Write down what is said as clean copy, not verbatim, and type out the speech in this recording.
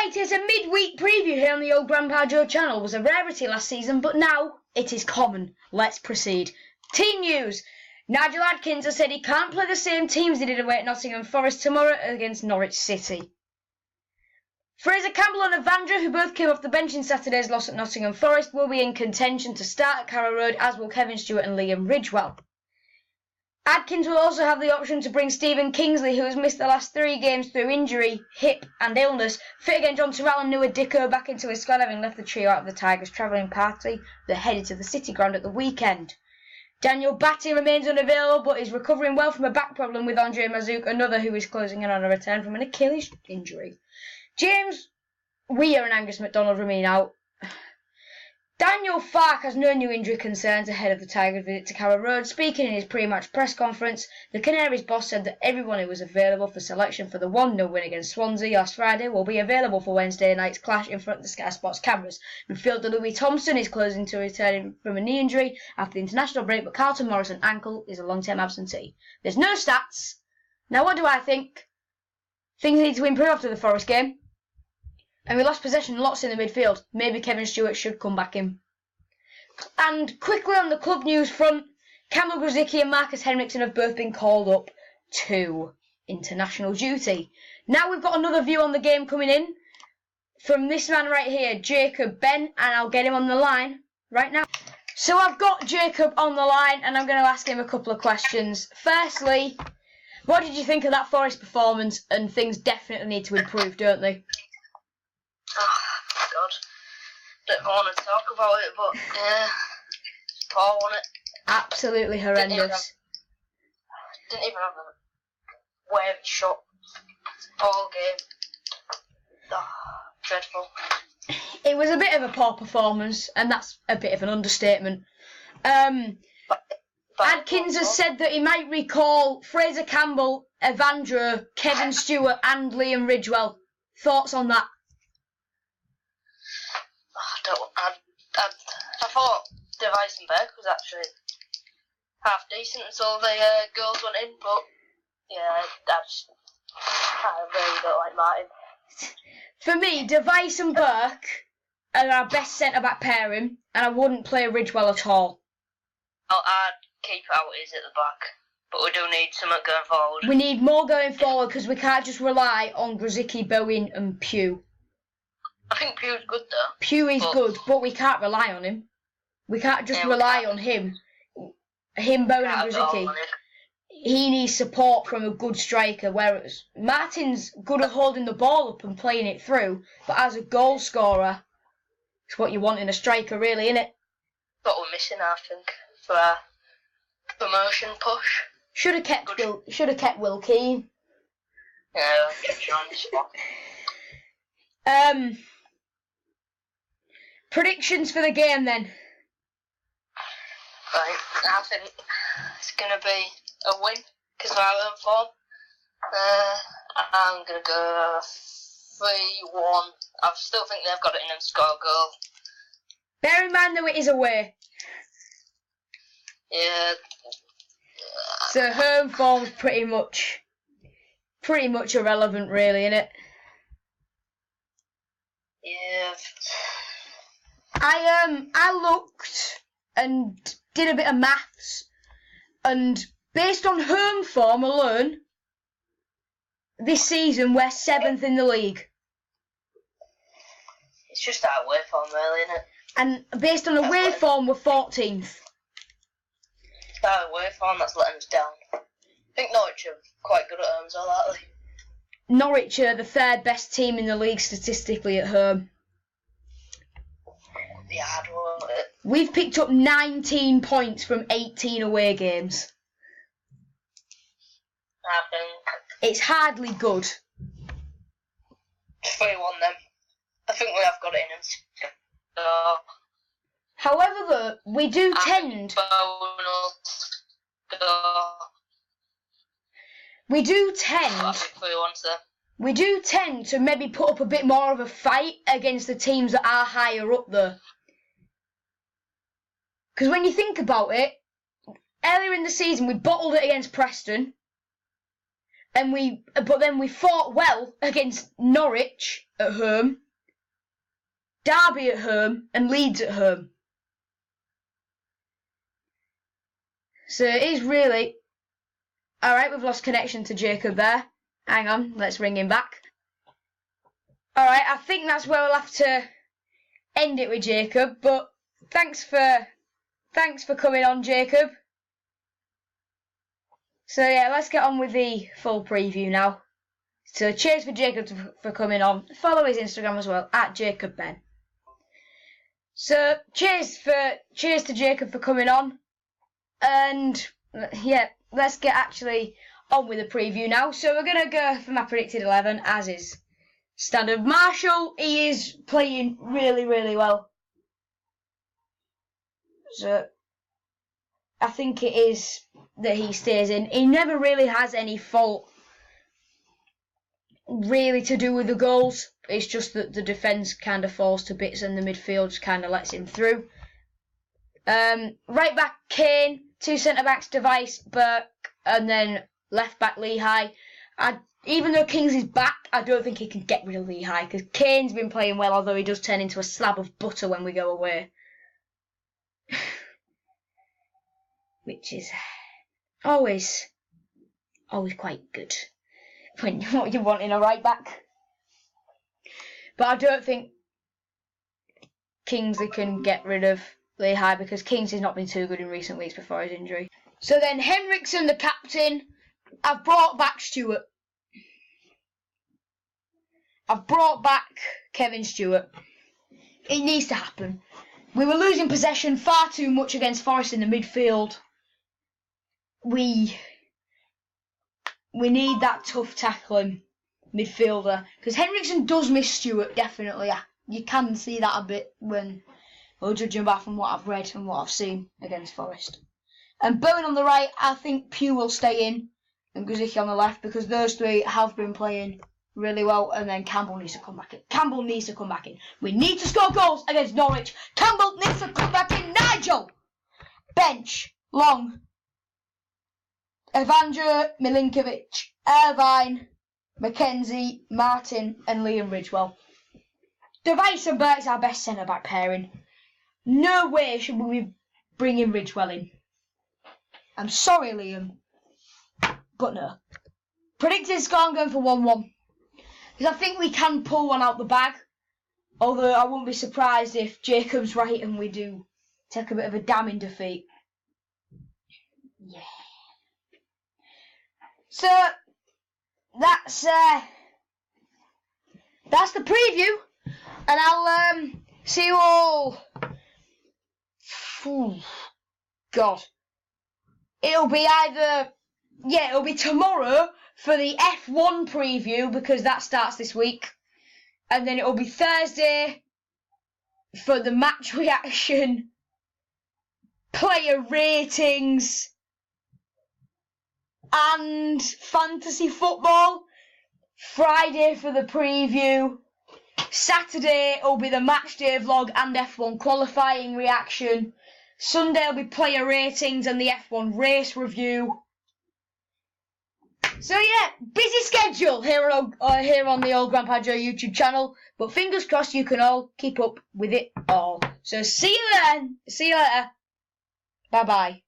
Right, it's a midweek preview here on the old Grandpa Joe channel. It was a rarity last season, but now it is common. Let's proceed. Team news. Nigel Adkins has said he can't play the same teams he did away at Nottingham Forest tomorrow against Norwich City. Fraser Campbell and Evandro, who both came off the bench in Saturday's loss at Nottingham Forest, will be in contention to start at Carrow Road, as will Kevin Stewart and Liam Ridgewell. Adkins will also have the option to bring Stephen Kingsley, who has missed the last 3 games through injury, hip and illness, fit again John Terrell and Noah Dicko back into his squad, having left the trio out of the Tigers' travelling party that headed to the City Ground at the weekend. Daniel Batty remains unavailable, but is recovering well from a back problem, with Andre Mazouk, another who is closing in on a return from an Achilles injury. James Weir and Angus MacDonald remain out. Daniel Farke has no new injury concerns ahead of the Tigers' visit to Carrow Road. Speaking in his pre-match press conference, the Canaries boss said that everyone who was available for selection for the 1-0 win against Swansea last Friday will be available for Wednesday night's clash in front of the Sky Sports cameras. Midfielder Louis Thompson is closing to return from a knee injury after the international break, but Carlton Morrison ankle is a long-term absentee. There's no stats. Now what do I think? Things need to improve after the Forest game. And we lost possession lots in the midfield. Maybe Kevin Stewart should come back in. And quickly on the club news front, Kamil Grzycki and Marcus Henriksen have both been called up to international duty. Now we've got another view on the game coming in from this man right here, Jacob Ben, and I'll get him on the line right now. So I've got Jacob on the line and I'm going to ask him a couple of questions. Firstly, what did you think of that Forest performance? And things definitely need to improve, don't they? Oh, God. Don't want to talk about it, but yeah, it's poor, wasn't it? Absolutely horrendous. Didn't even have a wave shot all game. Oh, dreadful. It was a bit of a poor performance, and that's a bit of an understatement. Adkins has said that he might recall Fraser Campbell, Evandro, Kevin Stewart and Liam Ridgewell. Thoughts on that? I thought Device and Berg was actually half decent until the goals went in, but yeah, I really don't like Martin. For me, Device and Burke are our best centre-back pairing, and I wouldn't play Ridgewell at all. I'd keep out is at the back, but we do need something going forward. We need more going forward because we can't just rely on Grzycki, Bowen and Pugh. I think Pugh's good though. Pugh is good, but we can't rely on him. We can't just rely on him. Bowen and Grzycki. He needs support from a good striker, whereas Martin's good at holding the ball up and playing it through, but as a goal scorer, it's what you want in a striker, really, isn't it? What we're missing, I think, for our promotion push. Should have kept Will Keane. Yeah, get you on the spot. Predictions for the game then. Right, I think it's going to be a win because of our own form. I'm going to go 3-1. I still think they've got it in them to score a goal. Bear in mind though it is away. Yeah. So home form's pretty much irrelevant, really, isn't it? Yeah. I looked and did a bit of maths, and based on home form alone, this season we're 7th in the league. It's just our away form, really, isn't it? And based on away form, we're 14th. It's our away form that's letting us down. I think Norwich are quite good at home as well, aren't they? Norwich are the 3rd best team in the league statistically at home. Be hard, won't it? We've picked up 19 points from 18 away games. I think it's hardly good. 3-1 then. I think we have got it in us. However, though, we do tend. We do tend to maybe put up a bit more of a fight against the teams that are higher up there. Because when you think about it, earlier in the season we bottled it against Preston, but then we fought well against Norwich at home, Derby at home, and Leeds at home. So it is really... Alright, we've lost connection to Jacob there. Hang on, let's ring him back. Alright, I think that's where we'll have to end it with Jacob, but thanks for coming on, Jacob. So yeah, let's get on with the full preview now. So cheers for Jacob for coming on. Follow his Instagram as well, @JacobBen. So cheers to Jacob for coming on. And yeah, let's get actually on with the preview now. So we're going to go for my predicted 11, as is standard. Marshall, he is playing really, really well. So I think it is that he stays in. He never really has any fault really to do with the goals. It's just that the defence kind of falls to bits and the midfield just kind of lets him through. Right back, Kane. 2 centre-backs, Device, Burke, and then left back, Lehigh. Even though Kings is back, I don't think he can get rid of Lehigh, because Kane's been playing well, although he does turn into a slab of butter when we go away. Which is always quite good when what you want in a right back. But I don't think Kingsley can get rid of Lehigh, because Kingsley's not been too good in recent weeks before his injury. So then Henriksen, the captain. I've brought back Stewart. I've brought back Kevin Stewart. It needs to happen. We were losing possession far too much against Forest in the midfield. We need that tough tackling midfielder, because Henriksen does miss Stewart, definitely. You can see that a bit when we're judging back from what I've read and what I've seen against Forest. And Bowen on the right, I think Pugh will stay in, and Guzicki on the left, because those three have been playing really well. And then Campbell needs to come back in. We need to score goals against Norwich. Campbell needs to come back in. Nigel! Bench, Long, Evandro Milinkovic, Irvine, Mackenzie, Martin, and Liam Ridgewell. Device and Burke's our best centre-back pairing. No way should we be bringing Ridgewell in. I'm sorry, Liam, but no. Predicted score, I'm going for 1-1. Because I think we can pull one out the bag. Although I won't be surprised if Jacob's right and we do take a bit of a damning defeat. Yeah. So that's the preview, and I'll see you all. God, it'll be it'll be tomorrow for the F1 preview, because that starts this week, and then it'll be Thursday for the match reaction, player ratings, and fantasy football. Friday for the preview. Saturday will be the match day vlog and F1 qualifying reaction. Sunday will be player ratings and the F1 race review. So yeah, busy schedule here on the Old Grandpa Joe YouTube channel, but fingers crossed you can all keep up with it all. So see you then. See you later. Bye bye.